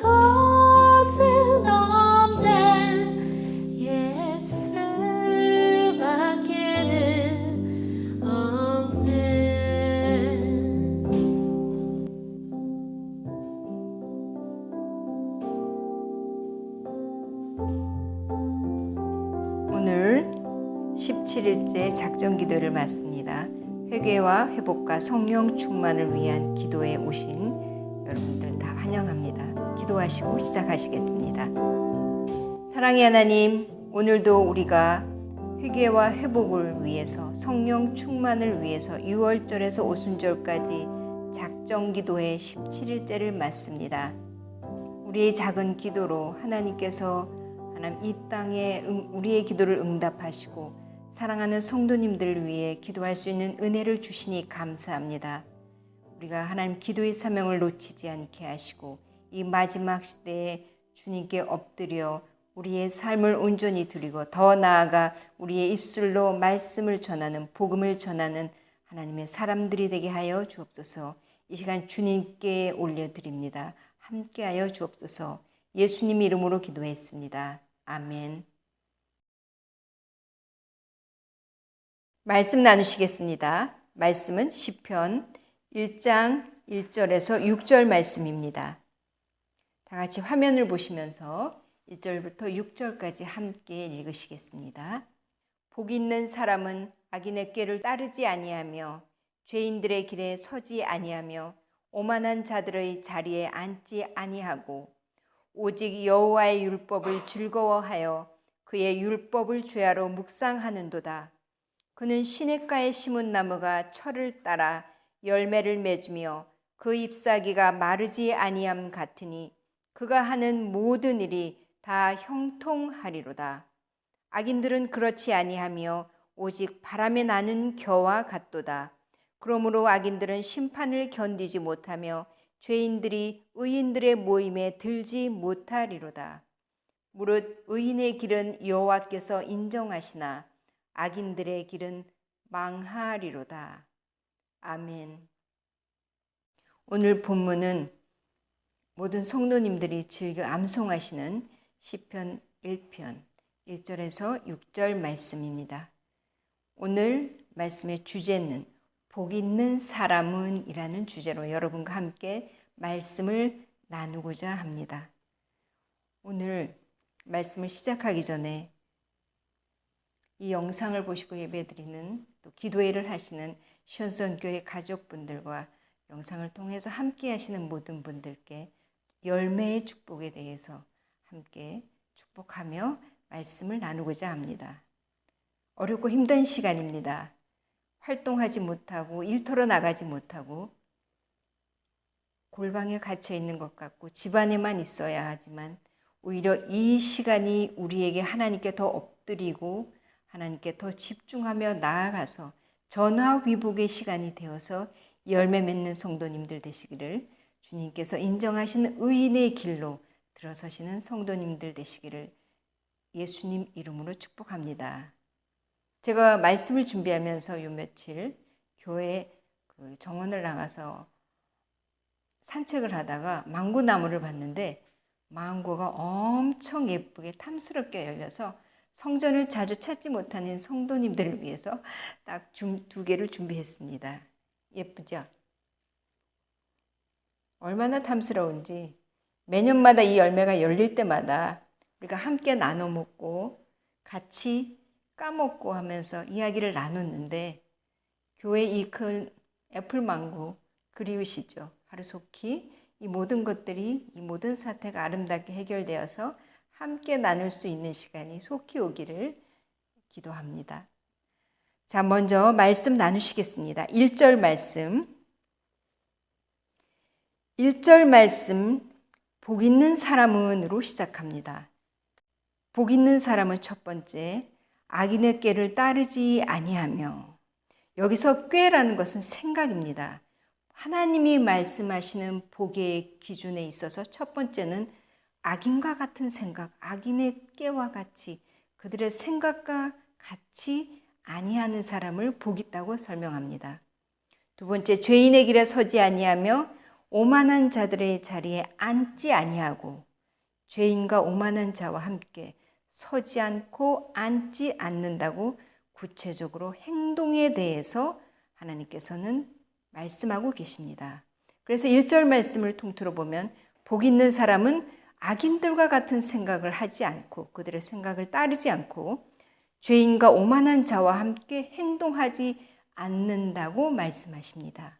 것은 없네. 예수밖에는 없네. 오늘 17일째 작정 기도를 마칩니다. 회개와 회복과 성령 충만을 위한 기도에 오신 여러분들 다 환영합니다. 기도하시고 시작하시겠습니다. 사랑의 하나님, 오늘도 우리가 회개와 회복을 위해서 성령 충만을 위해서 6월절에서 오순절까지 작정 기도의 17일째를 맞습니다. 우리의 작은 기도로 하나님께서 이 땅에 우리의 기도를 응답하시고 사랑하는 성도님들을 위해 기도할 수 있는 은혜를 주시니 감사합니다. 우리가 하나님 기도의 사명을 놓치지 않게 하시고 이 마지막 시대에 주님께 엎드려 우리의 삶을 온전히 드리고 더 나아가 우리의 입술로 말씀을 전하는 복음을 전하는 하나님의 사람들이 되게 하여 주옵소서. 이 시간 주님께 올려드립니다. 함께하여 주옵소서. 예수님 이름으로 기도했습니다. 아멘. 말씀 나누시겠습니다. 말씀은 시편 1장 1절에서 6절 말씀입니다. 다 같이 화면을 보시면서 1절부터 6절까지 함께 읽으시겠습니다. 복 있는 사람은 악인의 꾀를 따르지 아니하며 죄인들의 길에 서지 아니하며 오만한 자들의 자리에 앉지 아니하고 오직 여호와의 율법을 즐거워하여 그의 율법을 죄하러 묵상하는도다. 그는 시냇가에 심은 나무가 철을 따라 열매를 맺으며 그 잎사귀가 마르지 아니함 같으니 그가 하는 모든 일이 다 형통하리로다. 악인들은 그렇지 아니하며 오직 바람에 나는 겨와 같도다. 그러므로 악인들은 심판을 견디지 못하며 죄인들이 의인들의 모임에 들지 못하리로다. 무릇 의인의 길은 여호와께서 인정하시나 악인들의 길은 망하리로다. 아멘. 오늘 본문은 모든 성도님들이 즐겨 암송하시는 시편 1편 1절에서 6절 말씀입니다. 오늘 말씀의 주제는 복 있는 사람은 이라는 주제로 여러분과 함께 말씀을 나누고자 합니다. 오늘 말씀을 시작하기 전에 이 영상을 보시고 예배드리는 또 기도회를 하시는 시온선교회 가족분들과 영상을 통해서 함께 하시는 모든 분들께 열매의 축복에 대해서 함께 축복하며 말씀을 나누고자 합니다. 어렵고 힘든 시간입니다. 활동하지 못하고 일터로 나가지 못하고 골방에 갇혀 있는 것 같고 집안에만 있어야 하지만 오히려 이 시간이 우리에게 하나님께 더 엎드리고 하나님께 더 집중하며 나아가서 전화위복의 시간이 되어서 열매 맺는 성도님들 되시기를 주님께서 인정하시는 의인의 길로 들어서시는 성도님들 되시기를 예수님 이름으로 축복합니다. 제가 말씀을 준비하면서 요 며칠 교회 정원을 나가서 산책을 하다가 망고나무를 봤는데 망고가 엄청 예쁘게 탐스럽게 열려서 성전을 자주 찾지 못하는 성도님들을 위해서 딱 2개를 준비했습니다. 예쁘죠? 얼마나 탐스러운지 매년마다 이 열매가 열릴 때마다 우리가 함께 나눠 먹고 같이 까먹고 하면서 이야기를 나눴는데 교회 이 큰 애플망고 그리우시죠? 하루속히 이 모든 것들이 이 모든 사태가 아름답게 해결되어서 함께 나눌 수 있는 시간이 속히 오기를 기도합니다. 자, 먼저 말씀 나누시겠습니다. 1절 말씀. 1절 말씀 복 있는 사람은으로 시작합니다. 복 있는 사람은 첫 번째 악인의 꾀를 따르지 아니하며 여기서 꾀라는 것은 생각입니다. 하나님이 말씀하시는 복의 기준에 있어서 첫 번째는 악인과 같은 생각, 악인의 꾀와 같이 그들의 생각과 같이 아니하는 사람을 복 있다고 설명합니다. 두 번째 죄인의 길에 서지 아니하며 오만한 자들의 자리에 앉지 아니하고 죄인과 오만한 자와 함께 서지 않고 앉지 않는다고 구체적으로 행동에 대해서 하나님께서는 말씀하고 계십니다. 그래서 1절 말씀을 통틀어 보면 복 있는 사람은 악인들과 같은 생각을 하지 않고 그들의 생각을 따르지 않고 죄인과 오만한 자와 함께 행동하지 않는다고 말씀하십니다.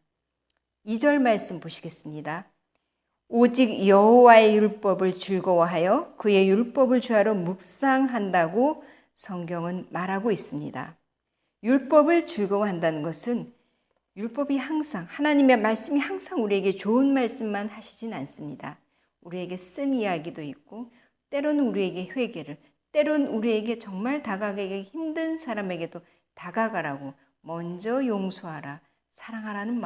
2절 말씀 보시겠습니다. 오직 여호와의 율법을 즐거워하여 그의 율법을 주하러 묵상한다고 성경은 말하고 있습니다. 율법을 즐거워한다는 것은 율법이 항상 하나님의 말씀이 항상 우리에게 좋은 말씀만 하시진 않습니다. 우리에게 쓴 이야기도 있고 때로는 우리에게 회개를 때로는 우리에게 정말 다가가기 힘든 사람에게도 다가가라고 먼저 용서하라 사랑하라는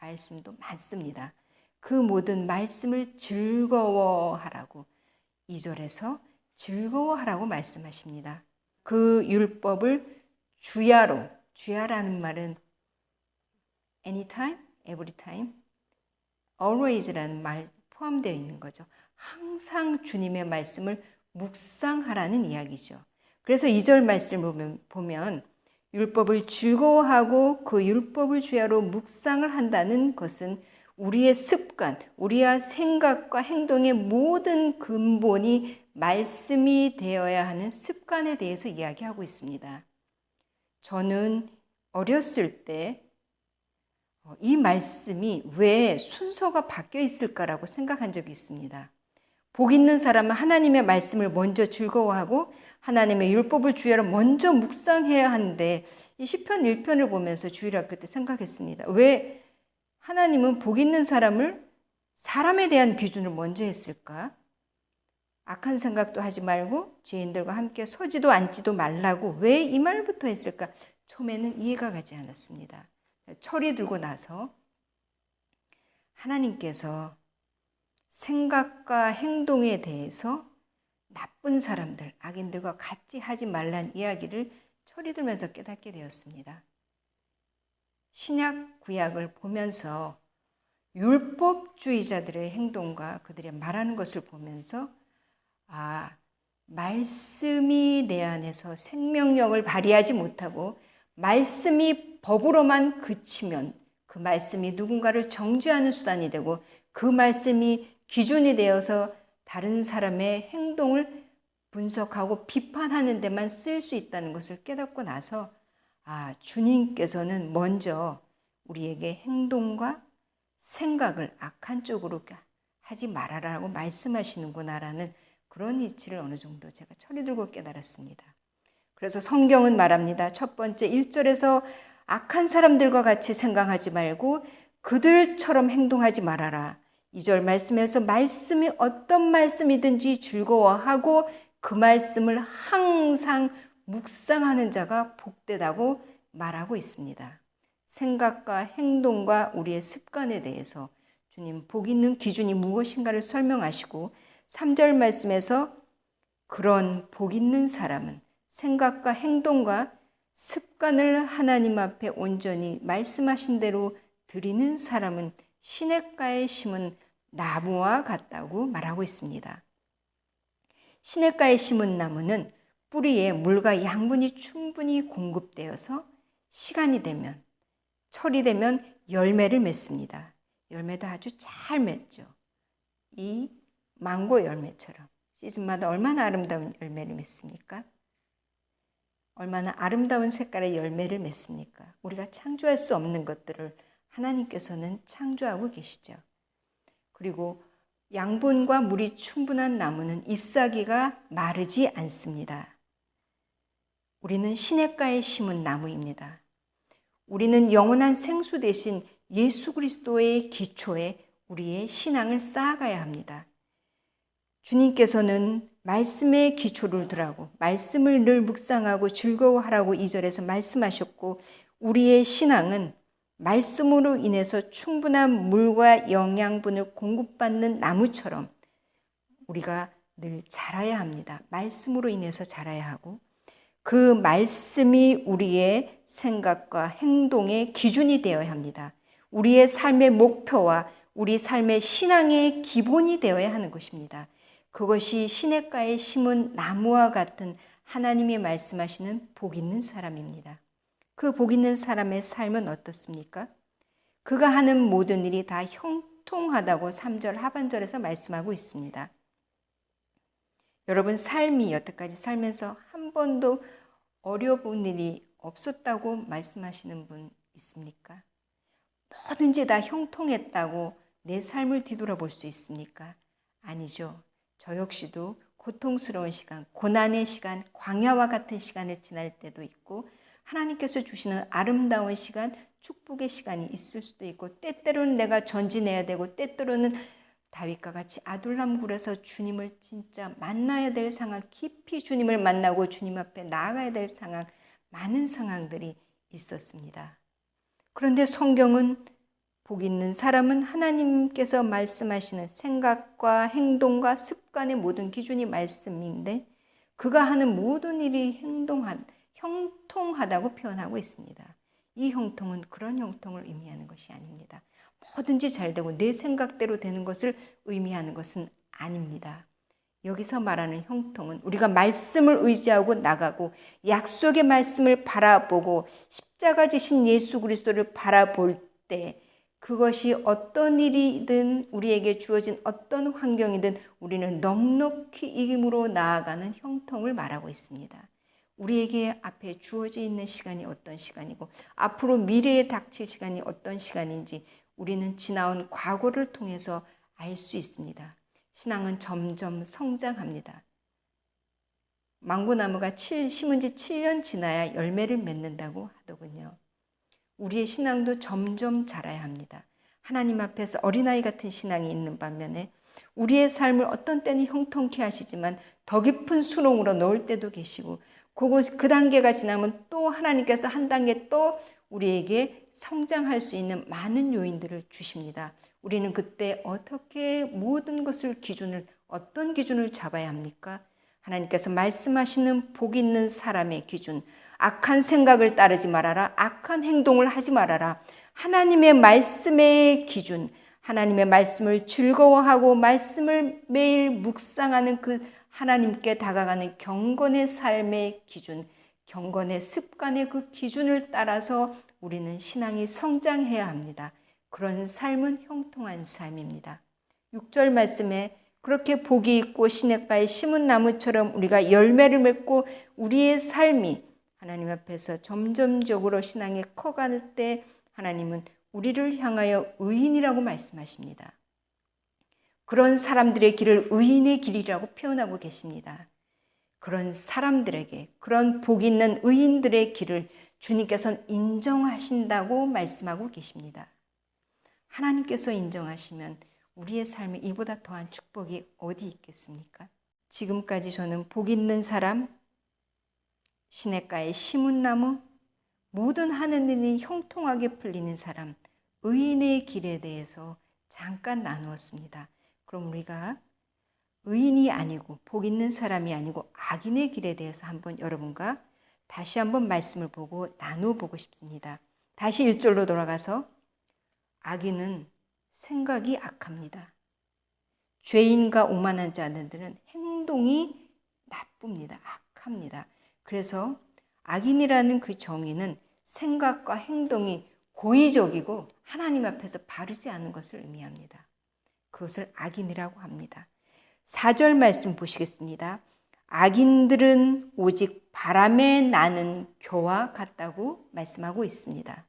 말씀도 많습니다. 그 모든 말씀을 즐거워하라고 2절에서 즐거워하라고 말씀하십니다. 그 율법을 주야라는 말은 anytime, everytime, always라는 말 포함되어 있는 거죠. 항상 주님의 말씀을 묵상하라는 이야기죠. 그래서 2절 말씀을 보면 율법을 즐거워하고 그 율법을 주야로 묵상을 한다는 것은 우리의 습관, 우리의 생각과 행동의 모든 근본이 말씀이 되어야 하는 습관에 대해서 이야기하고 있습니다. 저는 어렸을 때 이 말씀이 왜 순서가 바뀌어 있을까라고 생각한 적이 있습니다. 복 있는 사람은 하나님의 말씀을 먼저 즐거워하고 하나님의 율법을 주야로 먼저 묵상해야 하는데 이 시편 1편을 보면서 주일학교 때 생각했습니다. 왜 하나님은 복 있는 사람을 사람에 대한 기준을 먼저 했을까? 악한 생각도 하지 말고 죄인들과 함께 서지도 앉지도 말라고 왜 이 말부터 했을까? 처음에는 이해가 가지 않았습니다. 철이 들고 나서 하나님께서 생각과 행동에 대해서 나쁜 사람들, 악인들과 같이 하지 말란 이야기를 철이 들면서 깨닫게 되었습니다. 신약 구약을 보면서 율법주의자들의 행동과 그들의 말하는 것을 보면서 말씀이 내 안에서 생명력을 발휘하지 못하고 말씀이 법으로만 그치면 그 말씀이 누군가를 정죄하는 수단이 되고 그 말씀이 기준이 되어서 다른 사람의 행동을 분석하고 비판하는 데만 쓰일 수 있다는 것을 깨닫고 나서 주님께서는 먼저 우리에게 행동과 생각을 악한 쪽으로 하지 말아라고 말씀하시는구나라는 그런 이치를 어느 정도 제가 철이 들고 깨달았습니다. 그래서 성경은 말합니다. 첫 번째 1절에서 악한 사람들과 같이 생각하지 말고 그들처럼 행동하지 말아라. 2절 말씀에서 말씀이 어떤 말씀이든지 즐거워하고 그 말씀을 항상 묵상하는 자가 복되다고 말하고 있습니다. 생각과 행동과 우리의 습관에 대해서 주님 복 있는 기준이 무엇인가를 설명하시고 3절 말씀에서 그런 복 있는 사람은 생각과 행동과 습관을 하나님 앞에 온전히 말씀하신 대로 드리는 사람은 시냇가에 심은 나무와 같다고 말하고 있습니다. 시냇가에 심은 나무는 뿌리에 물과 양분이 충분히 공급되어서 시간이 되면 철이 되면 열매를 맺습니다. 열매도 아주 잘 맺죠. 이 망고 열매처럼 시즌마다 얼마나 아름다운 열매를 맺습니까? 얼마나 아름다운 색깔의 열매를 맺습니까? 우리가 창조할 수 없는 것들을 하나님께서는 창조하고 계시죠. 그리고 양분과 물이 충분한 나무는 잎사귀가 마르지 않습니다. 우리는 시냇가에 심은 나무입니다. 우리는 영원한 생수 대신 예수 그리스도의 기초에 우리의 신앙을 쌓아가야 합니다. 주님께서는 말씀의 기초를 두라고 말씀을 늘 묵상하고 즐거워하라고 2절에서 말씀하셨고 우리의 신앙은 말씀으로 인해서 충분한 물과 영양분을 공급받는 나무처럼 우리가 늘 자라야 합니다. 말씀으로 인해서 자라야 하고 그 말씀이 우리의 생각과 행동의 기준이 되어야 합니다. 우리의 삶의 목표와 우리 삶의 신앙의 기본이 되어야 하는 것입니다. 그것이 시냇가에 심은 나무와 같은 하나님이 말씀하시는 복 있는 사람입니다. 그 복 있는 사람의 삶은 어떻습니까? 그가 하는 모든 일이 다 형통하다고 3절 하반절에서 말씀하고 있습니다. 여러분, 삶이 여태까지 살면서 한 번도 어려운 일이 없었다고 말씀하시는 분 있습니까? 뭐든지 다 형통했다고 내 삶을 뒤돌아볼 수 있습니까? 아니죠. 저 역시도 고통스러운 시간, 고난의 시간, 광야와 같은 시간을 지날 때도 있고 하나님께서 주시는 아름다운 시간, 축복의 시간이 있을 수도 있고 때때로는 내가 전진해야 되고 때때로는 다윗과 같이 아둘람굴에서 주님을 진짜 만나야 될 상황, 깊이 주님을 만나고 주님 앞에 나아가야 될 상황, 많은 상황들이 있었습니다. 그런데 성경은 복 있는 사람은 하나님께서 말씀하시는 생각과 행동과 습관의 모든 기준이 말씀인데 그가 하는 모든 일이 형통하다고 표현하고 있습니다. 이 형통은 그런 형통을 의미하는 것이 아닙니다. 뭐든지 잘 되고 내 생각대로 되는 것을 의미하는 것은 아닙니다. 여기서 말하는 형통은 우리가 말씀을 의지하고 나가고 약속의 말씀을 바라보고 십자가 지신 예수 그리스도를 바라볼 때 그것이 어떤 일이든 우리에게 주어진 어떤 환경이든 우리는 넉넉히 이김으로 나아가는 형통을 말하고 있습니다. 우리에게 앞에 주어져 있는 시간이 어떤 시간이고 앞으로 미래에 닥칠 시간이 어떤 시간인지 우리는 지나온 과거를 통해서 알 수 있습니다. 신앙은 점점 성장합니다. 망고나무가 심은 지 7년 지나야 열매를 맺는다고 하더군요. 우리의 신앙도 점점 자라야 합니다. 하나님 앞에서 어린아이 같은 신앙이 있는 반면에 우리의 삶을 어떤 때는 형통케 하시지만 더 깊은 수렁으로 넣을 때도 계시고 그 단계가 지나면 또 하나님께서 한 단계 또 우리에게 성장할 수 있는 많은 요인들을 주십니다. 우리는 그때 어떻게 모든 것을 어떤 기준을 잡아야 합니까? 하나님께서 말씀하시는 복 있는 사람의 기준, 악한 생각을 따르지 말아라, 악한 행동을 하지 말아라. 하나님의 말씀의 기준, 하나님의 말씀을 즐거워하고 말씀을 매일 묵상하는 그 하나님께 다가가는 경건의 삶의 기준, 경건의 습관의 그 기준을 따라서 우리는 신앙이 성장해야 합니다. 그런 삶은 형통한 삶입니다. 6절 말씀에 그렇게 복이 있고 시냇가에 심은 나무처럼 우리가 열매를 맺고 우리의 삶이 하나님 앞에서 점점적으로 신앙이 커갈 때 하나님은 우리를 향하여 의인이라고 말씀하십니다. 그런 사람들의 길을 의인의 길이라고 표현하고 계십니다. 그런 사람들에게, 그런 복 있는 의인들의 길을 주님께서는 인정하신다고 말씀하고 계십니다. 하나님께서 인정하시면 우리의 삶에 이보다 더한 축복이 어디 있겠습니까? 지금까지 저는 복 있는 사람, 시냇가에 심은 나무, 모든 하는 일이 형통하게 풀리는 사람, 의인의 길에 대해서 잠깐 나누었습니다. 그럼 우리가 의인이 아니고 복 있는 사람이 아니고 악인의 길에 대해서 한번 여러분과 다시 한번 말씀을 보고 나눠보고 싶습니다. 다시 1절로 돌아가서 악인은 생각이 악합니다. 죄인과 오만한 자들은 행동이 나쁩니다. 악합니다. 그래서 악인이라는 그 정의는 생각과 행동이 고의적이고 하나님 앞에서 바르지 않은 것을 의미합니다. 그것을 악인이라고 합니다. 4절 말씀 보시겠습니다. 악인들은 오직 바람에 나는 겨와 같다고 말씀하고 있습니다.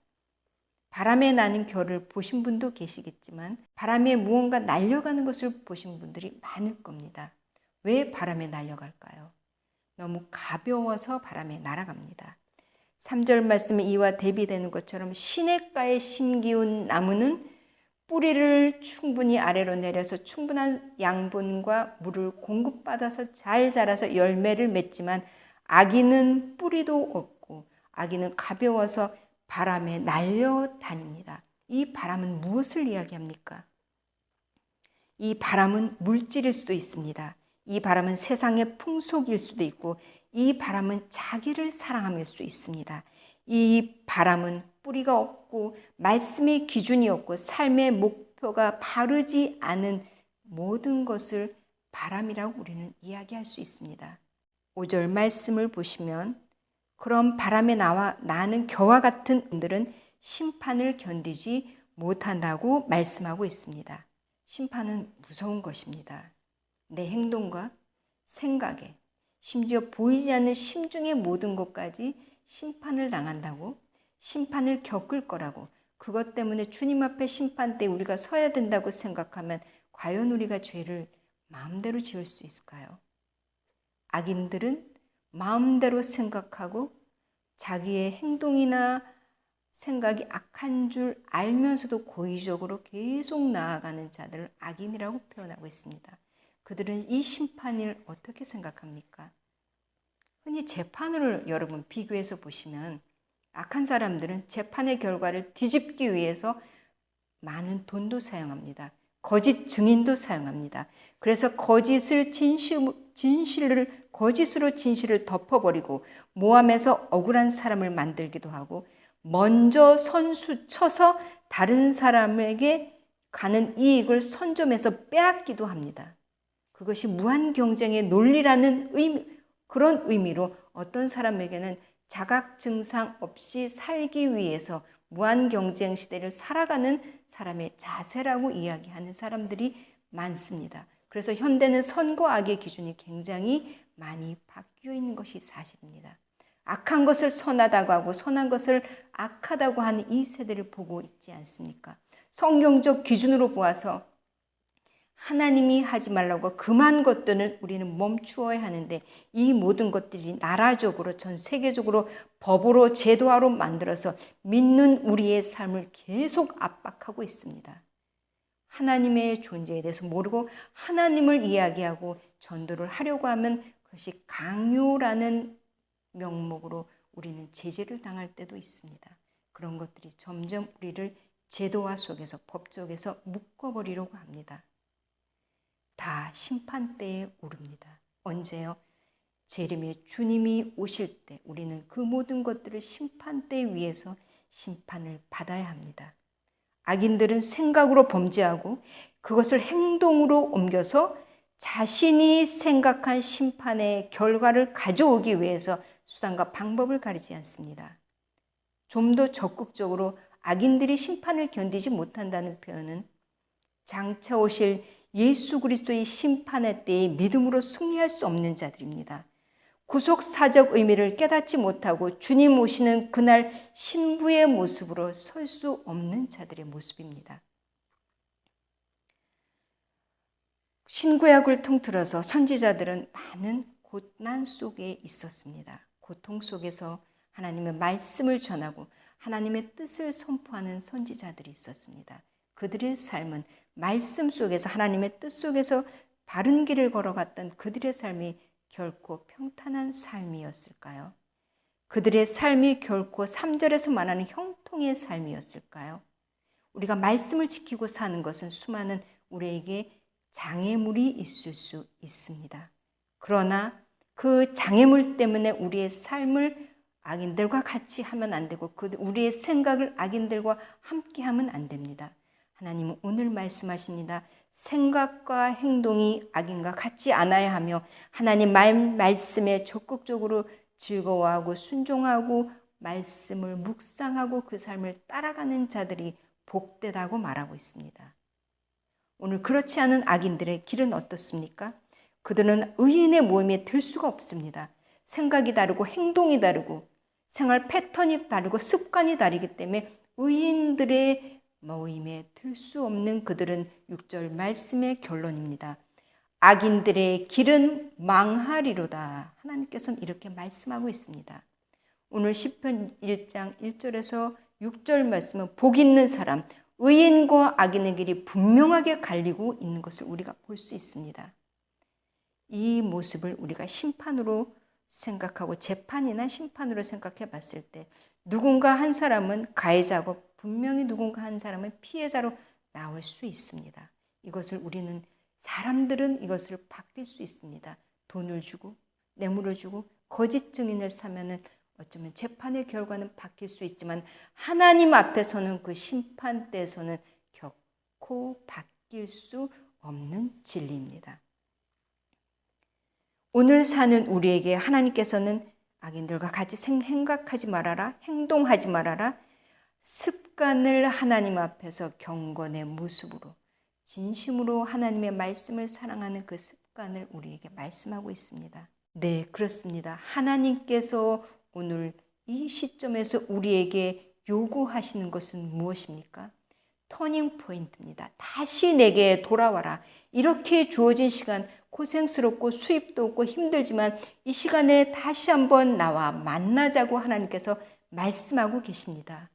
바람에 나는 겨를 보신 분도 계시겠지만 바람에 무언가 날려가는 것을 보신 분들이 많을 겁니다. 왜 바람에 날려갈까요? 너무 가벼워서 바람에 날아갑니다. 3절 말씀에 이와 대비되는 것처럼 시냇가에 심기운 나무는 뿌리를 충분히 아래로 내려서 충분한 양분과 물을 공급받아서 잘 자라서 열매를 맺지만 악인은 뿌리도 없고 악인은 가벼워서 바람에 날려다닙니다. 이 바람은 무엇을 이야기합니까? 이 바람은 물질일 수도 있습니다. 이 바람은 세상의 풍속일 수도 있고 이 바람은 자기를 사랑함일 수 있습니다. 이 바람은 뿌리가 없고 말씀의 기준이 없고 삶의 목표가 바르지 않은 모든 것을 바람이라고 우리는 이야기할 수 있습니다. 5절 말씀을 보시면 그럼 바람에 나는 겨와 같은 분들은 심판을 견디지 못한다고 말씀하고 있습니다. 심판은 무서운 것입니다. 내 행동과 생각에 심지어 보이지 않는 심중의 모든 것까지 심판을 당한다고, 심판을 겪을 거라고, 그것 때문에 주님 앞에 심판 때 우리가 서야 된다고 생각하면 과연 우리가 죄를 마음대로 지을 수 있을까요? 악인들은 마음대로 생각하고 자기의 행동이나 생각이 악한 줄 알면서도 고의적으로 계속 나아가는 자들을 악인이라고 표현하고 있습니다. 그들은 이 심판을 어떻게 생각합니까? 흔히 재판을 여러분 비교해서 보시면 악한 사람들은 재판의 결과를 뒤집기 위해서 많은 돈도 사용합니다. 거짓 증인도 사용합니다. 그래서 거짓으로 진실을 덮어버리고 모함해서 억울한 사람을 만들기도 하고 먼저 선수 쳐서 다른 사람에게 가는 이익을 선점해서 빼앗기도 합니다. 그것이 무한 경쟁의 논리라는 그런 의미로 어떤 사람에게는 자각 증상 없이 살기 위해서 무한 경쟁 시대를 살아가는 사람의 자세라고 이야기하는 사람들이 많습니다. 그래서 현대는 선과 악의 기준이 굉장히 많이 바뀌어 있는 것이 사실입니다. 악한 것을 선하다고 하고 선한 것을 악하다고 하는 이 세대를 보고 있지 않습니까? 성경적 기준으로 보아서 하나님이 하지 말라고 금한 것들은 우리는 멈추어야 하는데 이 모든 것들이 나라적으로 전 세계적으로 법으로 제도화로 만들어서 믿는 우리의 삶을 계속 압박하고 있습니다. 하나님의 존재에 대해서 모르고 하나님을 이야기하고 전도를 하려고 하면 그것이 강요라는 명목으로 우리는 제재를 당할 때도 있습니다. 그런 것들이 점점 우리를 제도화 속에서 법 속에서 묶어버리려고 합니다. 다 심판대에 오릅니다. 언제요? 재림의 주님이 오실 때 우리는 그 모든 것들을 심판대 위에서 심판을 받아야 합니다. 악인들은 생각으로 범죄하고 그것을 행동으로 옮겨서 자신이 생각한 심판의 결과를 가져오기 위해서 수단과 방법을 가리지 않습니다. 좀 더 적극적으로 악인들이 심판을 견디지 못한다는 표현은 장차 오실 예수 그리스도의 심판의 때에 믿음으로 승리할 수 없는 자들입니다. 구속사적 의미를 깨닫지 못하고 주님 오시는 그날 신부의 모습으로 설 수 없는 자들의 모습입니다. 신구약을 통틀어서 선지자들은 많은 고난 속에 있었습니다. 고통 속에서 하나님의 말씀을 전하고 하나님의 뜻을 선포하는 선지자들이 있었습니다. 그들의 삶은 말씀 속에서 하나님의 뜻 속에서 바른 길을 걸어갔던 그들의 삶이 결코 평탄한 삶이었을까요? 그들의 삶이 결코 3절에서 말하는 형통의 삶이었을까요? 우리가 말씀을 지키고 사는 것은 수많은 우리에게 장애물이 있을 수 있습니다. 그러나 그 장애물 때문에 우리의 삶을 악인들과 같이 하면 안 되고 우리의 생각을 악인들과 함께 하면 안 됩니다. 하나님은 오늘 말씀하십니다. 생각과 행동이 악인과 같지 않아야 하며 하나님 말씀에 적극적으로 즐거워하고 순종하고 말씀을 묵상하고 그 삶을 따라가는 자들이 복되다고 말하고 있습니다. 오늘 그렇지 않은 악인들의 길은 어떻습니까? 그들은 의인의 모임에 들 수가 없습니다. 생각이 다르고 행동이 다르고 생활 패턴이 다르고 습관이 다르기 때문에 의인들의 모임에 들 수 없는 그들은 6절 말씀의 결론입니다. 악인들의 길은 망하리로다. 하나님께서는 이렇게 말씀하고 있습니다. 오늘 시편 1장 1절에서 6절 말씀은 복 있는 사람, 의인과 악인의 길이 분명하게 갈리고 있는 것을 우리가 볼 수 있습니다. 이 모습을 우리가 심판으로 생각하고 재판이나 심판으로 생각해 봤을 때 누군가 한 사람은 가해자고 분명히 누군가 한 사람은 피해자로 나올 수 있습니다. 이것을 사람들은 이것을 바뀔 수 있습니다. 돈을 주고 뇌물을 주고 거짓 증인을 사면은 어쩌면 재판의 결과는 바뀔 수 있지만 하나님 앞에서는 그 심판 때에서는 결코 바뀔 수 없는 진리입니다. 오늘 사는 우리에게 하나님께서는 악인들과 같이 생각하지 말아라, 행동하지 말아라, 습관을 하나님 앞에서 경건의 모습으로 진심으로 하나님의 말씀을 사랑하는 그 습관을 우리에게 말씀하고 있습니다. 네, 그렇습니다. 하나님께서 오늘 이 시점에서 우리에게 요구하시는 것은 무엇입니까? 터닝 포인트입니다. 다시 내게 돌아와라. 이렇게 주어진 시간, 고생스럽고 수입도 없고 힘들지만 이 시간에 다시 한번 나와 만나자고 하나님께서 말씀하고 계십니다.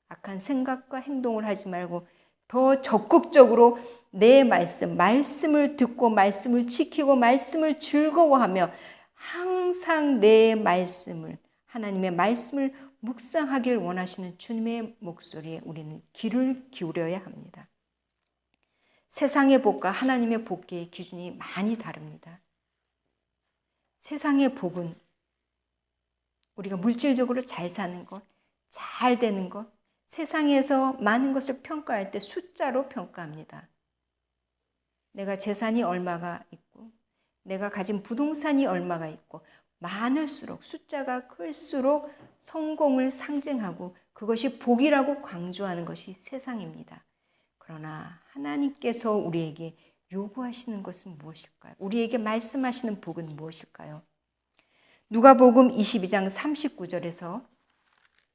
악한 생각과 행동을 하지 말고 더 적극적으로 내 말씀을 듣고 말씀을 지키고 말씀을 즐거워하며 항상 내 말씀을, 하나님의 말씀을 묵상하길 원하시는 주님의 목소리에 우리는 귀를 기울여야 합니다. 세상의 복과 하나님의 복의 기준이 많이 다릅니다. 세상의 복은 우리가 물질적으로 잘 사는 것, 잘 되는 것, 세상에서 많은 것을 평가할 때 숫자로 평가합니다. 내가 재산이 얼마가 있고 내가 가진 부동산이 얼마가 있고 많을수록 숫자가 클수록 성공을 상징하고 그것이 복이라고 강조하는 것이 세상입니다. 그러나 하나님께서 우리에게 요구하시는 것은 무엇일까요? 우리에게 말씀하시는 복은 무엇일까요? 누가복음 22장 39절에서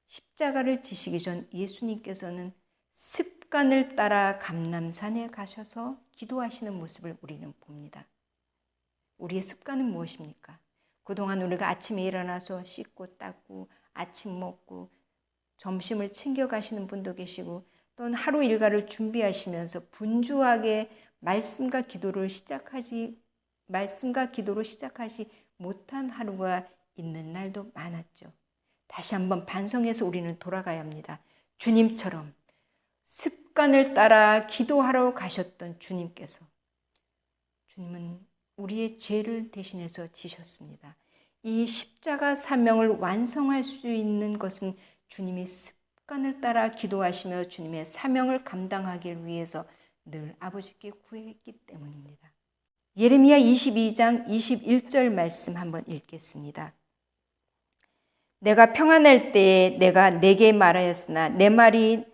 십자가를 지시기 전 예수님께서는 습관을 따라 감람산에 가셔서 기도하시는 모습을 우리는 봅니다. 우리의 습관은 무엇입니까? 그동안 우리가 아침에 일어나서 씻고 닦고 아침 먹고 점심을 챙겨 가시는 분도 계시고 또는 하루 일과를 준비하시면서 분주하게 말씀과 기도로 시작하지 못한 하루가 있는 날도 많았죠. 다시 한번 반성해서 우리는 돌아가야 합니다. 주님처럼 습관을 따라 기도하러 가셨던 주님은 우리의 죄를 대신해서 지셨습니다. 이 십자가 사명을 완성할 수 있는 것은 주님이 습관을 따라 기도하시며 주님의 사명을 감당하기 위해서 늘 아버지께 구했기 때문입니다. 예레미야 22장 21절 말씀 한번 읽겠습니다. 내가 평안할 때에 내가 내게 말하였으나 내 말이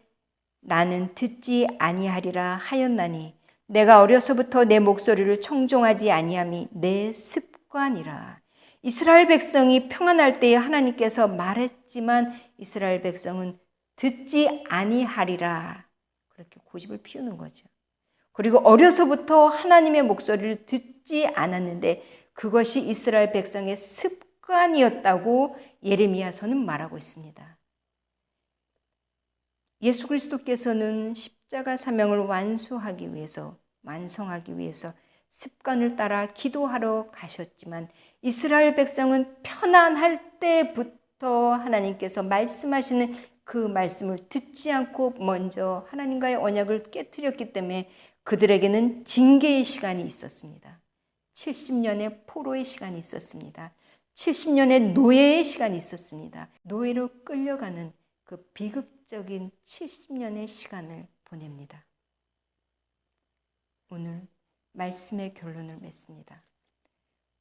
나는 듣지 아니하리라 하였나니 내가 어려서부터 내 목소리를 청종하지 아니함이 내 습관이라. 이스라엘 백성이 평안할 때에 하나님께서 말했지만 이스라엘 백성은 듣지 아니하리라. 그렇게 고집을 피우는 거죠. 그리고 어려서부터 하나님의 목소리를 듣지 않았는데 그것이 이스라엘 백성의 습관이었다고 예레미야서는 말하고 있습니다. 예수 그리스도께서는 십자가 사명을 완성하기 위해서 습관을 따라 기도하러 가셨지만 이스라엘 백성은 편안할 때부터 하나님께서 말씀하시는 그 말씀을 듣지 않고 먼저 하나님과의 언약을 깨트렸기 때문에 그들에게는 징계의 시간이 있었습니다. 70년의 포로의 시간이 있었습니다. 70년의 노예의 시간이 있었습니다. 노예로 끌려가는 그 비극적인 70년의 시간을 보냅니다. 오늘 말씀의 결론을 맺습니다.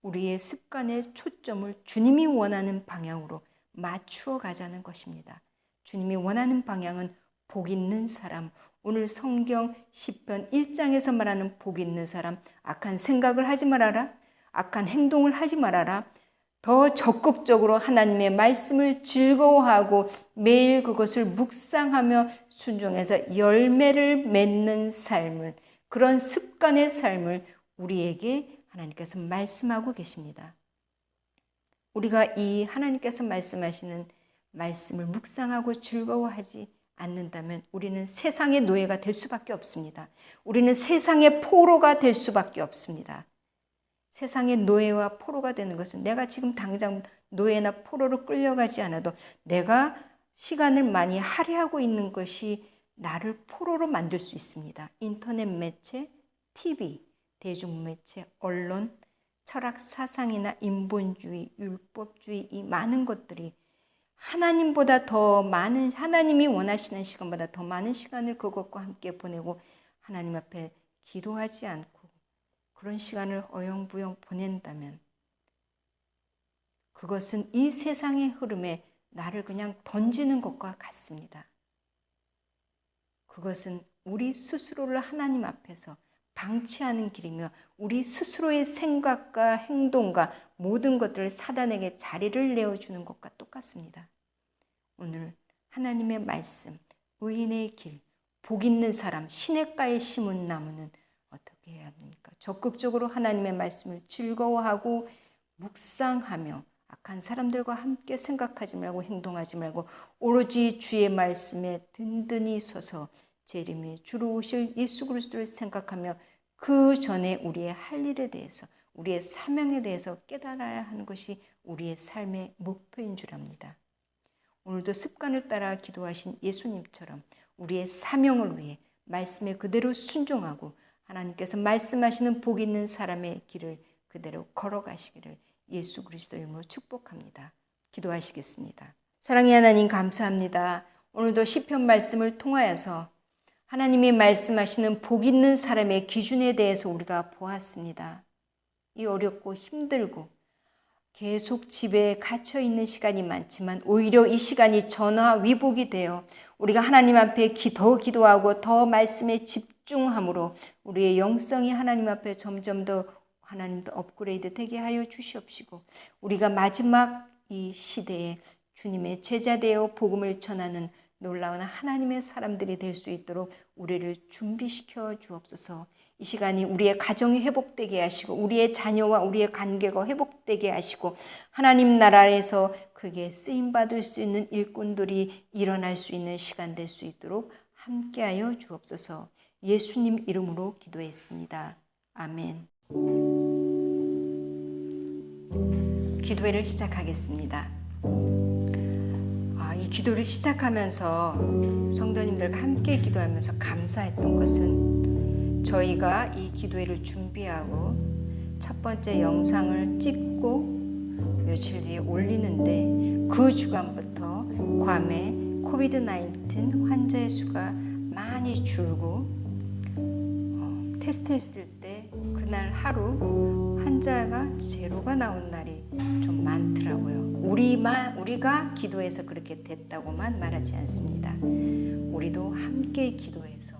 우리의 습관의 초점을 주님이 원하는 방향으로 맞추어 가자는 것입니다. 주님이 원하는 방향은 복 있는 사람, 오늘 성경 시편 1장에서 말하는 복 있는 사람, 악한 생각을 하지 말아라, 악한 행동을 하지 말아라, 더 적극적으로 하나님의 말씀을 즐거워하고 매일 그것을 묵상하며 순종해서 열매를 맺는 삶을, 그런 습관의 삶을 우리에게 하나님께서 말씀하고 계십니다. 우리가 이 하나님께서 말씀하시는 말씀을 묵상하고 즐거워하지 않는다면 우리는 세상의 노예가 될 수밖에 없습니다. 우리는 세상의 포로가 될 수밖에 없습니다. 세상의 노예와 포로가 되는 것은 내가 지금 당장 노예나 포로로 끌려가지 않아도 내가 시간을 많이 할애하고 있는 것이 나를 포로로 만들 수 있습니다. 인터넷 매체, TV, 대중매체, 언론, 철학 사상이나 인본주의, 율법주의 이 많은 것들이 하나님보다 더 많은, 하나님이 원하시는 시간보다 더 많은 시간을 그것과 함께 보내고 하나님 앞에 기도하지 않고 그런 시간을 어영부영 보낸다면 그것은 이 세상의 흐름에 나를 그냥 던지는 것과 같습니다. 그것은 우리 스스로를 하나님 앞에서 방치하는 길이며 우리 스스로의 생각과 행동과 모든 것들을 사단에게 자리를 내어주는 것과 똑같습니다. 오늘 하나님의 말씀, 의인의 길, 복 있는 사람, 시냇가에 심은 나무는 어떻게 해야 합니까? 적극적으로 하나님의 말씀을 즐거워하고 묵상하며 악한 사람들과 함께 생각하지 말고 행동하지 말고 오로지 주의 말씀에 든든히 서서 재림에 주로 오실 예수 그리스도를 생각하며 그 전에 우리의 할 일에 대해서 우리의 사명에 대해서 깨달아야 하는 것이 우리의 삶의 목표인 줄 압니다. 오늘도 습관을 따라 기도하신 예수님처럼 우리의 사명을 위해 말씀에 그대로 순종하고 하나님께서 말씀하시는 복 있는 사람의 길을 그대로 걸어가시기를 예수 그리스도의 이름으로 축복합니다. 기도하시겠습니다. 사랑의 하나님 감사합니다. 오늘도 시편 말씀을 통하여서 하나님이 말씀하시는 복 있는 사람의 기준에 대해서 우리가 보았습니다. 이 어렵고 힘들고 계속 집에 갇혀 있는 시간이 많지만 오히려 이 시간이 전화위복이 되어 우리가 하나님 앞에 더 기도하고 더 말씀에 집중함으로 우리의 영성이 하나님 앞에 점점 더 하나님도 업그레이드 되게 하여 주시옵시고 우리가 마지막 이 시대에 주님의 제자 되어 복음을 전하는 놀라운 하나님의 사람들이 될 수 있도록 우리를 준비시켜 주옵소서. 이 시간이 우리의 가정이 회복되게 하시고 우리의 자녀와 우리의 관계가 회복되게 하시고 하나님 나라에서 크게 쓰임받을 수 있는 일꾼들이 일어날 수 있는 시간 될 수 있도록 함께하여 주옵소서. 예수님 이름으로 기도했습니다. 아멘. 기도회를 시작하겠습니다. 이 기도를 시작하면서 성도님들과 함께 기도하면서 감사했던 것은 저희가 이 기도회를 준비하고 첫 번째 영상을 찍고 며칠 뒤에 올리는데 그 주간부터 괌에 코비드-19 환자의 수가 많이 줄고 테스트했을 때 그날 하루 환자가 제로가 나온 날이 좀 많더라고요. 우리가 기도해서 그렇게 됐다고만 말하지 않습니다. 우리도 함께 기도해서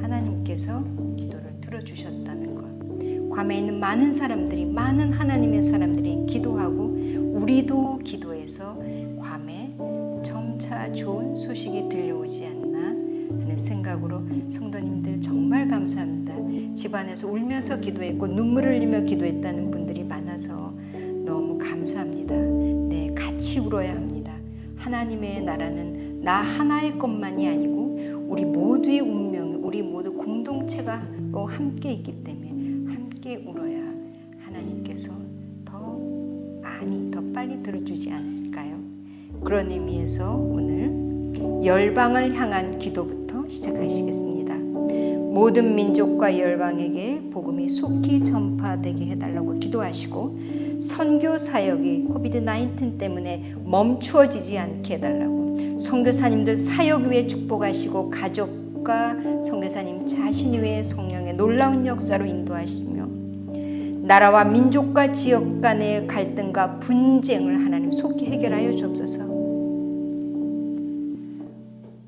하나님께서 기도를 들어주셨다는 것. 괌에 있는 많은 사람들이 많은 하나님의 사람들이 기도하고 우리도 기도해서 괌에 점차 좋은 소식이 들려오지 않나 하는 생각으로 성도님들 정말 감사합니다. 집안에서 울면서 기도했고 눈물을 흘리며 기도했다는 분들이 많아서 너무 감사합니다. 네, 같이 울어야 합니다. 하나님의 나라는 나 하나의 것만이 아니고 우리 모두의 운명, 우리 모두 공동체가로 함께 있기 때문에 함께 울어야 하나님께서 더 많이, 더 빨리 들어주지 않을까요? 그런 의미에서 오늘 열방을 향한 기도부터 시작하시겠습니다. 모든 민족과 열방에게 복음이 속히 전파되게 해달라고 기도하시고 선교 사역이 코비드-19 때문에 멈추어지지 않게 해달라고 선교사님들 사역 위에 축복하시고 가족과 선교사님 자신 위에 성령의 놀라운 역사로 인도하시며 나라와 민족과 지역 간의 갈등과 분쟁을 하나님 속히 해결하여 주옵소서.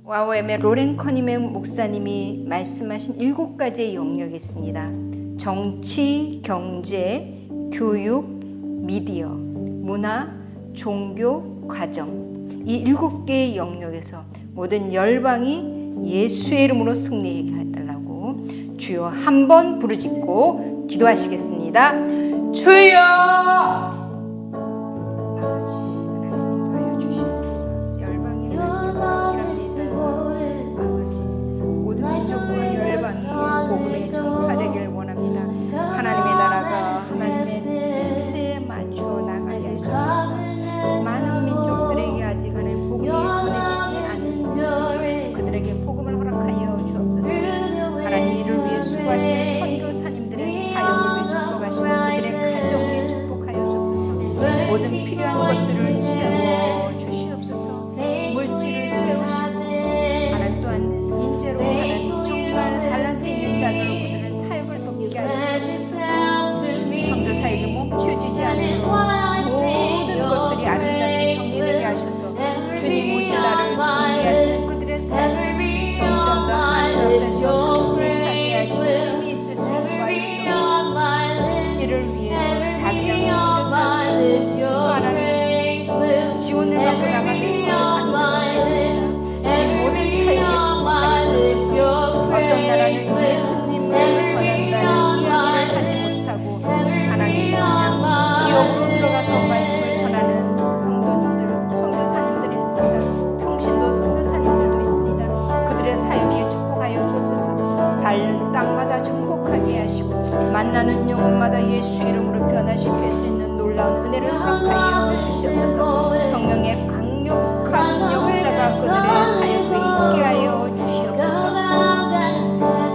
와우엠의 로렌커님의 목사님이 말씀하신 7가지의 영역이 있습니다. 정치, 경제, 교육, 미디어, 문화, 종교, 가정. 이 7개의 영역에서 모든 열방이 예수의 이름으로 승리하게 해달라고 주여 한번 부르짖고 기도하시겠습니다. 주여! 복음이 전파되길 원합니다. 하나님의 나라가 하나님의 뜻에 맞추어 나가게 해주옵소서. 많은 민족들에게 아직은 복음이 전해지지 않은 그들에게 복음을 허락하여 주옵소서. 하나님 이를 위해 수고하시는 선교사님들의 사역을 위해 축복하시고 그들의 가정에 축복하여 주옵소서. 모든 필요한 것들을 채워 주시옵소서. 물질을 채우시고 하나님 또한 인재로 하나님 정말 달란트 있는 나가서 말씀을 전하는 성도님들, 선교사님들이 있습니다. 평신도 선교사님들도 있습니다. 그들의 사역에 축복하여 주옵소서. 밟는 땅마다 정복하게 하시고 만나는 영혼마다 예수 이름으로 변화시킬 수 있는 놀라운 은혜를 허락하여 주시옵소서. 성령의 강력한 역사가 그들의 사역에 있게 하여 주시옵소서.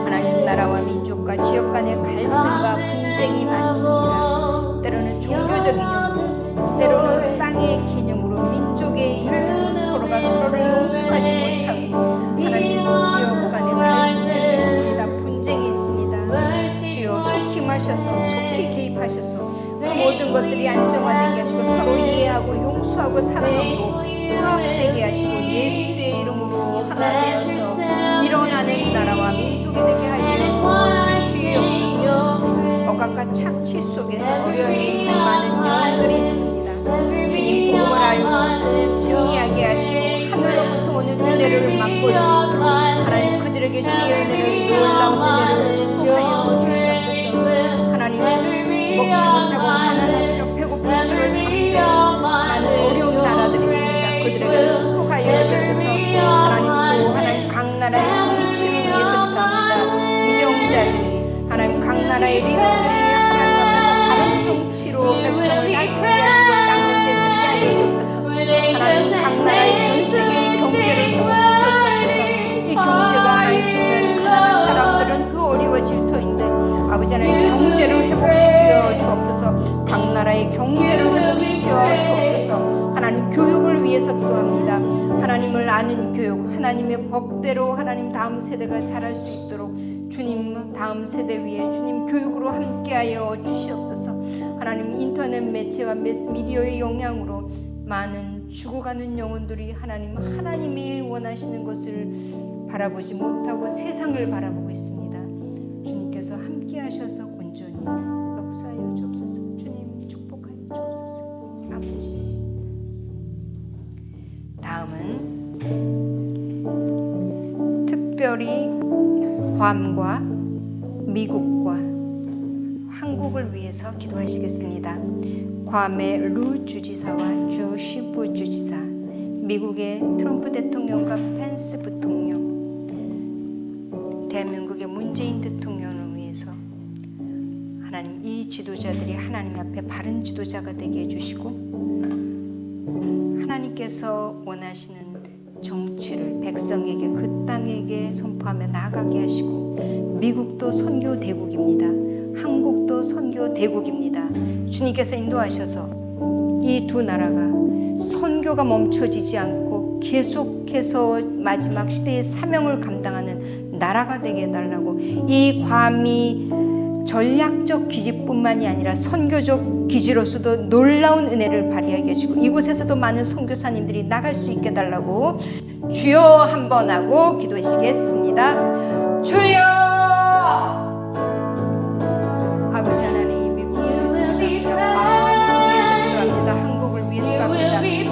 하나님, 나라와 민족과 지역 간의 갈등과 분쟁이 많습니다. 때로는 종교적 이념으로, 때로는 땅의 개념으로, 민족의 이념으로 서로가 서로를 용서하지 못하고 하나님, 지역 간의 갈등이 있습니다. 분쟁이 있습니다. 주여 속히 마셔서 속히 개입하셔서 그 모든 것들이 안정화되게 하시고 서로 이해하고 용서하고 사랑하고 화합되게 하시고 예수의 이름으로 하나 되어서 일어나는 나라와 민족이 되게 하여 주시옵소서. 억압과 착취 속에서 어려움에 있는 많은 영혼들이 있습니다. 주님 복음을 알고 승리하게 하시고 하늘로부터 오는 은혜를 맛볼 수 있도록 하나님, 그들에게 주의 은혜를, 놀라운 은혜를 축복하여 주시옵소서. 하나님, 먹지 못하고 가난하시고 배고픈 채로 잠든 많은 어려운 나라들이 있습니다. 그들에게 축복하여 주옵소서. 하나님, 또 하나님 각 나라의 정치를 위해서 기도합니다. 위정자들이 하나님, 각 나라의 리더들이 하나님 앞에서 다른 정치로 백성을 다스리게 하시고 땅을 다스리게 하여 주옵소서. 하나님, 각 나라의 전 세계의 경제를 회복시켜 주옵소서. 이 경제가 하나님 주면 가난한 사람들은 더 어려워질 터인데 아버지 하나님, 경제를 회복시켜 주옵소서. 각 나라의 경제를 회복시켜 주옵소서. 하나님, 교육을 위해서 기도합니다. 하나님을 아는 교육, 하나님의 법대로 하나님 다음 세대가 자랄 수 있도록 주님 다음 세대 위에 주님 교육으로 함께하여 주시옵소서. 하나님, 인터넷 매체와 매스미디어의 영향으로 많은 죽어가는 영혼들이 하나님이 원하시는 것을 바라보지 못하고 세상을 바라보고 있습니다. 주님께서 함께하셔서 온전히 역사하여 주옵소서. 주님 축복하여 주옵소서. 아버지. 다음은 특별히 괌과 미국과 한국을 위해서 기도하시겠습니다. 괌의 루 주지사와 조 시프 주지사, 미국의 트럼프 대통령과 펜스 부통령, 대한민국의 문재인 대통령을 위해서 하나님, 이 지도자들이 하나님 앞에 바른 지도자가 되게 해주시고 하나님께서 원하시는 정치를 백성에게, 그 땅에게 선포하며 나아가게 하시고, 미국도 선교 대국입니다. 한국도 선교 대국입니다. 주님께서 인도하셔서 이 두 나라가 선교가 멈춰지지 않고 계속해서 마지막 시대의 사명을 감당하는 나라가 되게 해달라고, 이 괌이 전략적 기지뿐만이 아니라 선교적 기지로서도 놀라운 은혜를 발휘하게 해주시고 이곳에서도 많은 선교사님들이 나갈 수 있게 해달라고 주여 한번 하고 기도하시겠습니다. 주여! 아버지 하나님, 미국을 위해서 기도합니다. 위해서 기도합니다. 한국을 위해서 기도합니다. 주여, 이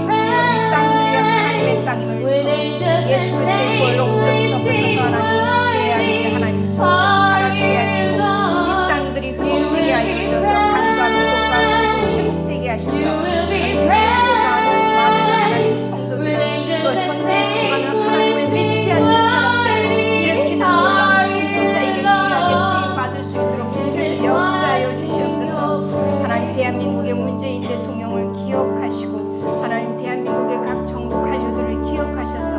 땅들이 하나님의 땅임을 예수 그리스도의 보혈로 온전히 덮어서서 하나님, 죄악이 하나님 점점 사라지게 하시고 이 땅들이 회복되게 하여 주셔서 간과 미국과 한국을 회복되게 하셔서 전 세계에 많은 하나님 성도들, 또 전 세계에 많은 하나님을 믿지 않는 사람들 일으키는 놀라운 선교사에게 귀하게 쓰임 받을 수 있도록 주님께서 역사하여 주시옵소서. 하나님, 대한민국의 문재인 대통령을 기억하시고 하나님, 대한민국의 각 정부 관료들을 기억하셔서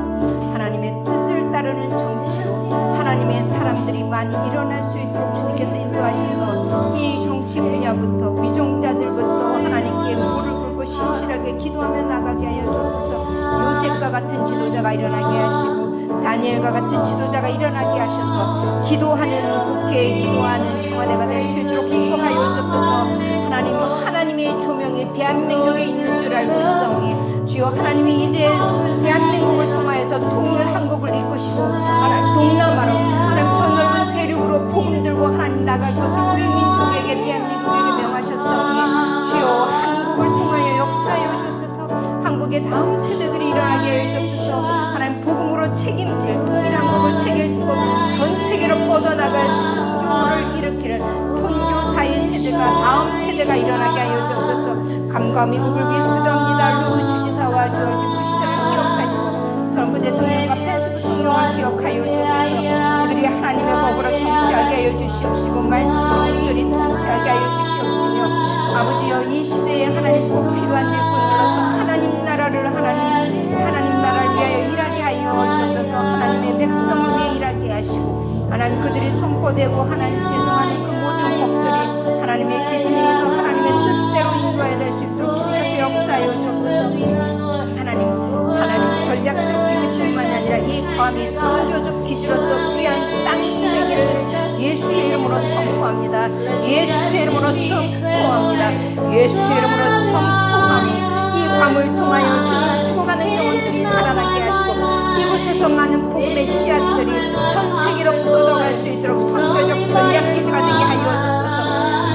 하나님의 뜻을 따르는 정치로 하나님의 사람들이 많이 일어날 수 있도록 주님께서 인도하셔서 이 정치 분야부터 위종자들부터 하나님께 무릎을 꿇고 신실하게 기도하며 나가게 하여 주옵소서. 요셉과 같은 지도자가 일어나게 하시고 다니엘과 같은 지도자가 일어나게 하셔서 기도하는 국회에 기도하는 청와대가 될 수 있도록 축복하여 주옵소서. 하나님의 조명이 대한민국에 있는 줄 알고 있사오니 주여, 하나님이 이제 대한민국을 통하여서 통일 한국을 이끄시고 하나님 동남아로 하나님 저 넓은 대륙으로 복음 들고 하나님 나갈 것을 우리 민족에게 대한민국에게 명하셨사오니 주여, 한국을 통하여 역사하여 주옵소서. 한국의 다음 세대들이 일어나게 하여 주옵소서. 하나님, 복음으로 책임질 통일 한국을 책임지고 전 세계로 뻗어나갈 선교를 일으키는 선교사의 세대가, 다음 세대가 일어나게 하여 주옵소서. 감과 나라와 미국을 위해서 기도합니다. 루 주지사와 주어지고 시절을 기억하시고 트럼프 대통령과 펜스 부통령을 기억하여 주옵소서. 우리들이 하나님의 법으로 정치하게 하여 주시옵시고 말씀으로 온전히 통치하게 하여 주시옵시며 아버지여 이 시대에 하나님 꼭 필요한 일꾼들로서 하나님 나라를 위하여 일하게 하여 주옵소서. 하나님의 백성을 위해 일하게 하시고 하나님 그들이 선포되고 하나님 제정하는 그 모든 법들이 하나님의 기준에서 하나님의 뜻대로 인도해야 될 수 있도록 주님께서 역사하여 주옵소서. 하나님 전략적 기지뿐만 아니라 이 괌이 선교적 기지로서 귀한 땅이 되기를 예수의 이름으로 선포합니다. 예수의 이름으로 선포합니다. 예수의 이름으로 선포하니 이 괌을 통하여 주님 죽어가는 영혼들이 살아나게 하시고 이곳에서 많은 복음의 씨앗들이 전 세계로 뻗어갈 수 있도록 선교적 전략 기지가 되게 하여 주옵소서.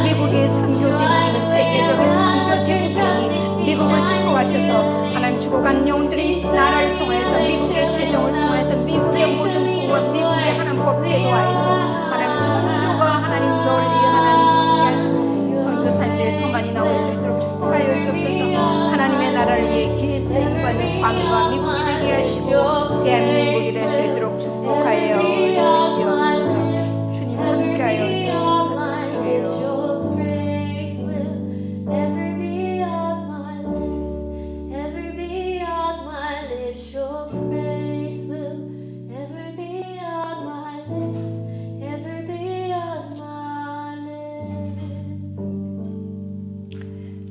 미국이 선교 대국이며 세계적인 선교 대국이니 미국을 축복하셔서 하나님 죽어간 영혼들이 나라를 통해서 미국의 재정을 통해서 미국의 모든 부와 미국의 하나님 법 제도화에서 하나님 선교가 하나님 널리 하나님 선교사님들이 더 많이 나올 수 있도록 축복하여 주옵소서. 하나님의 나라를 위해 기회 쓰임받는 괌과 미국이 되게 하시고 대한민국이 될 수 있도록 축복하여 주시옵소서. 주님 함께하여 주시옵소서. 주여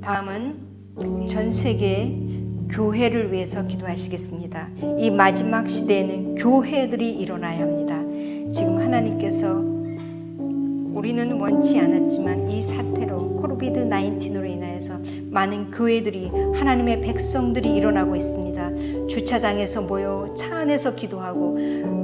다음은 전 세계 교회를 위해서 기도하시겠습니다. 이 마지막 시대에는 교회들이 일어나야 합니다. 지금 하나님께서 우리는 원치 않았지만 이 사태로 코비드 19으로 인하여서 많은 교회들이 하나님의 백성들이 일어나고 있습니다. 주차장에서 모여 차 안에서 기도하고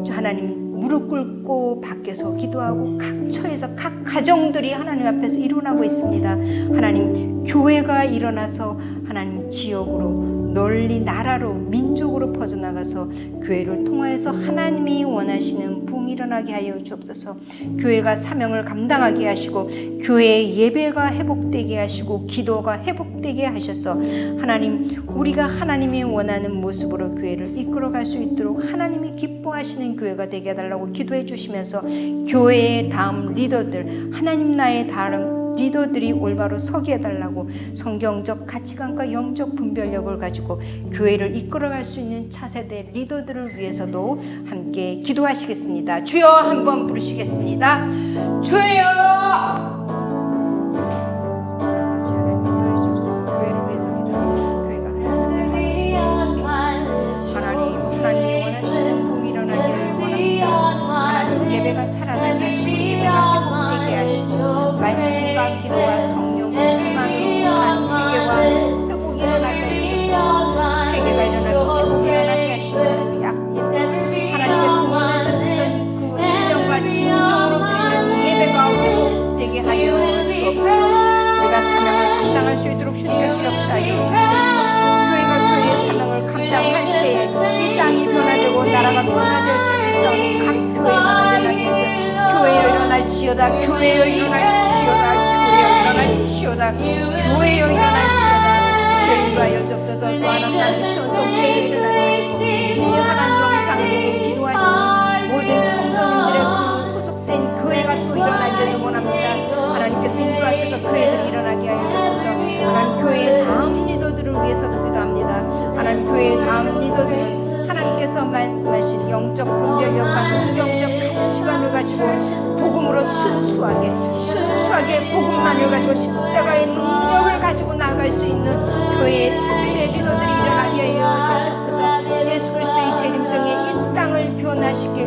하나님 무릎 꿇고 밖에서 기도하고 각 처에서 각 가정들이 하나님 앞에서 일어나고 있습니다. 하나님 교회가 일어나서 하나님 지역으로 널리 나라로 민족으로 퍼져나가서 교회를 통하여서 하나님이 원하시는 붕이 일어나게 하여 주옵소서. 교회가 사명을 감당하게 하시고 교회의 예배가 회복되게 하시고 기도가 회복되게 하셔서 하나님 우리가 하나님이 원하는 모습으로 교회를 이끌어갈 수 있도록 하나님이 기뻐하시는 교회가 되게 해달라고 기도해 주시면서 교회의 다음 리더들 하나님 나의 다음 리더들이 올바로 서게 해달라고 성경적 가치관과 영적 분별력을 가지고 교회를 이끌어갈 수 있는 차세대 리더들을 위해서도 함께 기도하시겠습니다. 주여 한번 부르시겠습니다. 주여 예배가 살아나게 하시고 예배가 회복되게 하시고 말씀과 기도와 성령 충만으로 하나님 회개와 회복이 일어나게 하시옵소서. 회개가 일어나고 회복이 일어나게 하시고 하나님께서 원하셨던 그 신령과 진정으로 드리는 예배가 회복되게 하여 주옵소서. 우리가 사명을 감당할 수 있도록 주님께서 역사하여 주시옵소서. 교회가 교회의 사명을 감당할 때에 이 땅이 변화되고 나라가 변화될 줄 믿사오니 각 교회가 일어나게 해서 교회여 일어날지어다. 교회여 일어날지어다. 교회여 일어날지어다. 교회여 일어날지어다. 주여 인도하여 주옵소서. 또 하나님 시온서 교회에 일어나게 하시고 이 하나님 영상 보고 기도하시는 모든 성도님들의 그 소속된 교회가 또 일어나기를 원합니다. 하나님께서 인도하셔서 교회들이 일어나게 하여 주옵소서. 하나님 교회의 다음 리더들을 위해서도 기도합니다. 하나님 교회의 다음 리더들은 하나님께서 말씀하신 영적 분별력과 성경적 가치관을 가지고 복음으로 순수하게 복음만을 가지고 십자가의 능력을 가지고 나아갈 수 있는 교회의 차세대 리더들이 일어나게 하여 주셨소서. 예수 그리스도의 재림정에 이 땅을 변화시킬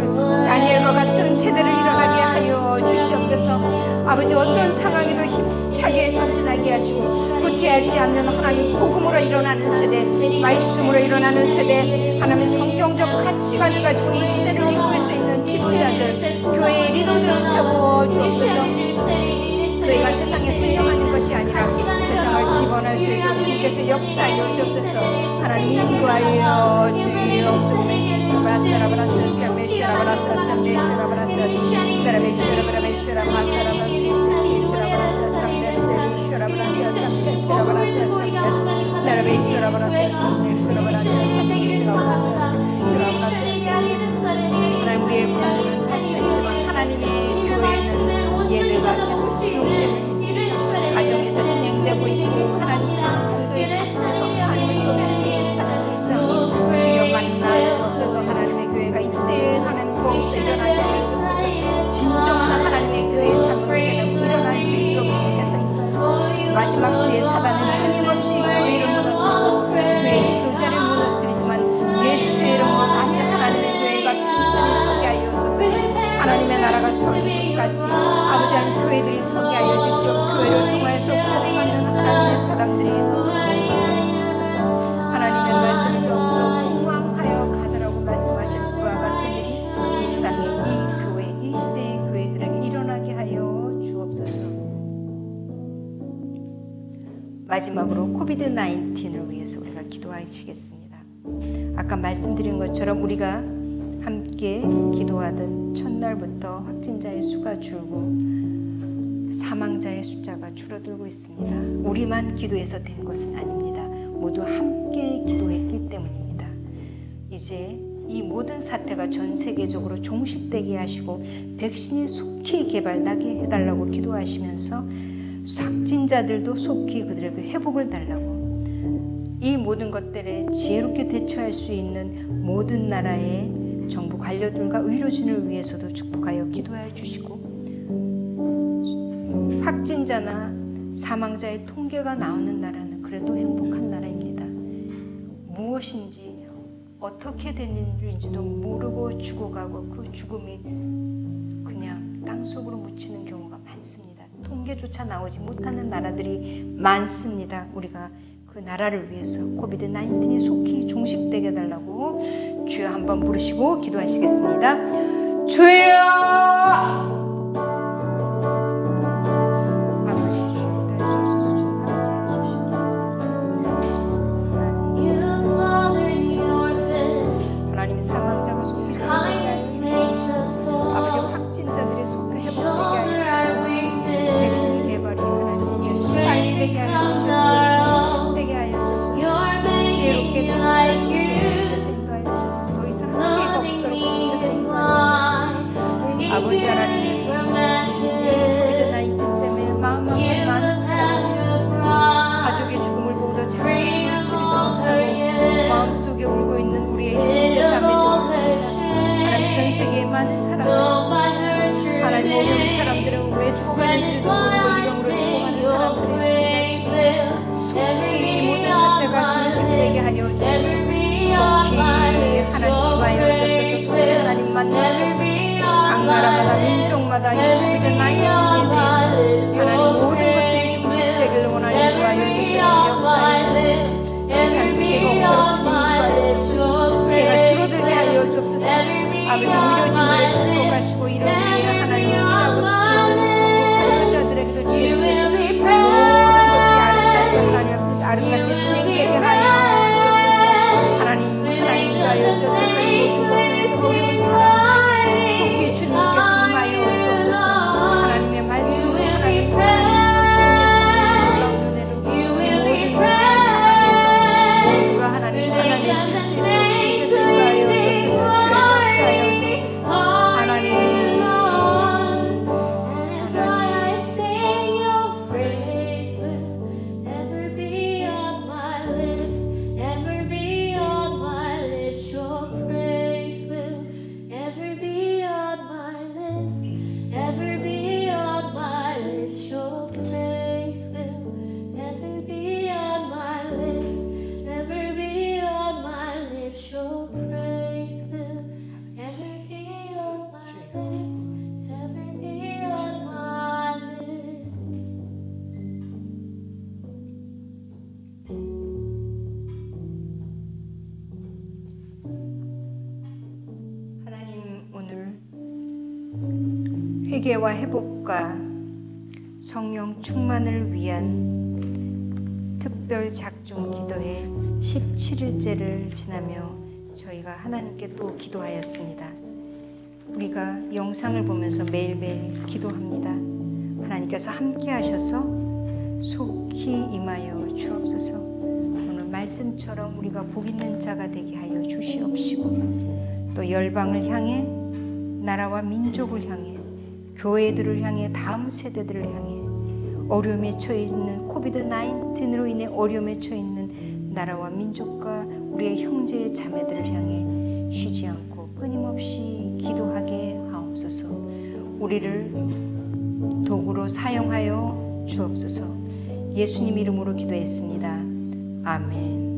다니엘과 같은 세대를 일어나게 하여 주시옵소서. 아버지 어떤 상황에도 힘차게 전진하게 하시고 후퇴하지 않는 하나님 복음으로 일어나는 세대, 말씀으로 일어나는 세대, 하나님의 성경적 가치관을 가지고 이 시대를 이끌 수 있는 지도자들, 교회의 리더들을 세워 주옵소서. 교회가 세상에 끌려가는 것이 아니라 세상을 집어넣을 수 있도록 주님께서 역사하여 주옵소서. 하나님 인도하여 주옵소서. 교회들이 서게 하여 주시옵. 교회를 통하여서 구원받는 하나님의 사람들이 하나님의 말씀을 더욱더 공황하여 가더라고 말씀하신 그와 같은 일이 이 땅에, 이 교회, 이 시대의 교회들에게 일어나게 하여 주옵소서. 마지막으로 코비드-19을 위해서 우리가 기도하시겠습니다. 아까 말씀드린 것처럼 우리가 함께 기도하던 첫날부터 확진자의 수가 줄고 사망자의 숫자가 줄어들고 있습니다. 우리만 기도해서 된 것은 아닙니다. 모두 함께 기도했기 때문입니다. 이제 이 모든 사태가 전 세계적으로 종식되게 하시고 백신이 속히 개발나게 해달라고 기도하시면서 확진자들도 속히 그들에게 회복을 달라고, 이 모든 것들에 지혜롭게 대처할 수 있는 모든 나라의 정부 관료들과 의료진을 위해서도 축복하여 기도하여 주시고, 확진자나 사망자의 통계가 나오는 나라는 그래도 행복한 나라입니다. 무엇인지 어떻게 된 일인지도 모르고 죽어가고 그 죽음이 그냥 땅속으로 묻히는 경우가 많습니다. 통계조차 나오지 못하는 나라들이 많습니다. 우리가 그 나라를 위해서 코비드-19이 속히 종식되게 해달라고 주여 한번 부르시고 기도하시겠습니다. 주여! 사망자가 속히 회복되게 하시옵소서. 아버지, 확진자들이 속히 회복되게 하여 주옵소서. 백신 개발이 하나님 빨리 되게 하여 주옵소서. 종식되게 하여 주옵소서. 지혜롭게 대처할 수 있도록 주께서 인도하여 주옵소서. 더 이상 피해가 없도록 주께서 인도하여 주옵소서. 아버지 하나님, 코비드-19 때문에 마음 아픈 많은 사람들이 있습니다. 가족의 죽음을 보고도 자기 심을 치르지 못하고 마음속에 울고 있는 우리의 형제 자매들 있습니다. 하나님, 전 세계에 많은 사람들이 있습니다. 하나님, 어려운 사람들은 왜 죽어가는지도 모르고 이병으로 죽어가는 사람들이 있습니다. 속히 이 모든 사태가 종식되게 하여 주옵소서. 속히 하나님 임하여 주옵소서. 속히 하나님 만나 주옵소서. 각 나라마다 민족마다 이 코비드-19에 대해서 하나님 모든 것들이 종식되기를 원하는 거하여 주옵소서. 역사에 주옵소서. 이상 피해가 없도록 주님 인도하여 주옵소서. 피해가 줄어들게 하여 주옵소서. 아버지, 의료진들을 축복하시고 이런 위에 하나님 일하고 있는 정부 관료자들에게도 주여 주옵소서. 모든 것들이 아름답게 하나님 앞에서 아름답게 진행되게 하여 주옵소서. 하나님 인도하여 주옵소서. 이 모든 것들에서 어려운 사람들에게 속히 주님께서 임하여 주옵소서. 하나님의 말씀으로 하나님 주님의 성령으로 올라오는 은혜로 이 모든 상황에서 모두가 하나님 하나님의 지식대로 주님께서 인도하여 주옵소서. 주의 역사하여 주옵소서. 하나님, 회개와 회복과 성령 충만을 위한 특별 작종 기도회 17일째를 지나며 저희가 하나님께 또 기도하였습니다. 우리가 영상을 보면서 매일매일 기도합니다. 하나님께서 함께 하셔서 속히 임하여 주옵소서. 오늘 말씀처럼 우리가 복 있는 자가 되게 하여 주시옵시고, 또 열방을 향해, 나라와 민족을 향해, 교회들을 향해, 다음 세대들을 향해, 어려움에 처해있는 코비드-19으로 인해 어려움에 처해있는 나라와 민족과 우리의 형제 자매들을 향해 쉬지 않고 끊임없이 기도하게 하옵소서. 우리를 도구로 사용하여 주옵소서. 예수님 이름으로 기도했습니다. 아멘.